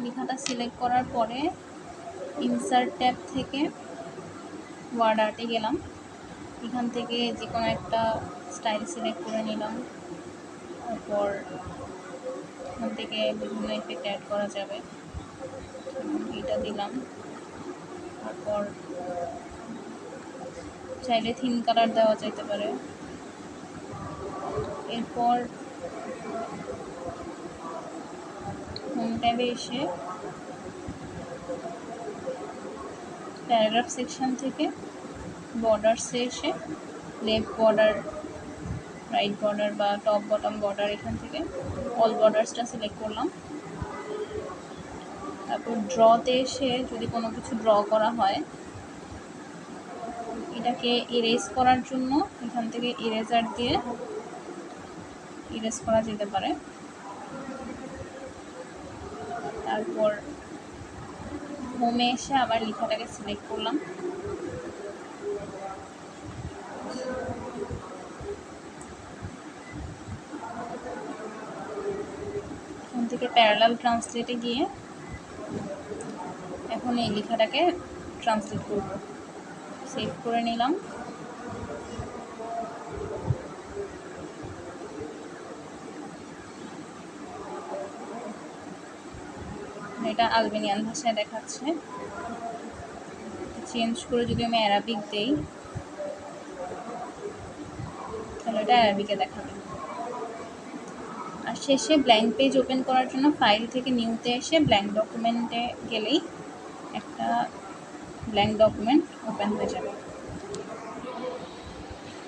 লেখাটা সিলেক্ট করার পরে ইনসার্ট ট্যাব থেকে ওয়ার্ড আর্টে গেলাম। এখান থেকে যে কোনো একটা স্টাইল সিলেক্ট করে নিলাম। তারপর এখান থেকে বিভিন্ন ইফেক্ট অ্যাড করা যাবে, এটা দিলাম। তারপর চাইলে থিন কালার দেওয়া যেতে পারে। এরপর হোম ট্যাবে এসে প্যারাগ্রাফ সেকশন থেকে বর্ডার্সে এসে লেফট বর্ডার, রাইট বর্ডার বা টপ বটম বর্ডার, এখান থেকে অল বর্ডার্সটা সিলেক্ট করলাম। তারপর ড্রতে এসে যদি কোনো কিছু ড্র করা হয়, এটাকে ইরেজ করার জন্য এখান থেকে ইরেজার দিয়ে ইরেজ করা যেতে পারে। তারপর হোমে এসে আবার লেখাটাকে সিলেক্ট করলাম। এখান থেকে প্যারালাল ট্রান্সলেটে গিয়ে এখন এই লেখাটাকে ট্রান্সলেট করব। সেভ করে নিলাম। এটা আলবেনিয়ান ভাষায় দেখাচ্ছে। চেঞ্জ করে যদি আমি অ্যারাবিক দেই, তাহলে এটা অ্যারাবিকে দেখাবে। আর শেষে ব্ল্যাঙ্ক পেজ ওপেন করার জন্য ফাইল থেকে নিউতে এসে ব্ল্যাঙ্ক ডকুমেন্টে গেলেই একটা ব্ল্যাঙ্ক ডকুমেন্ট ওপেন হয়ে যাবে।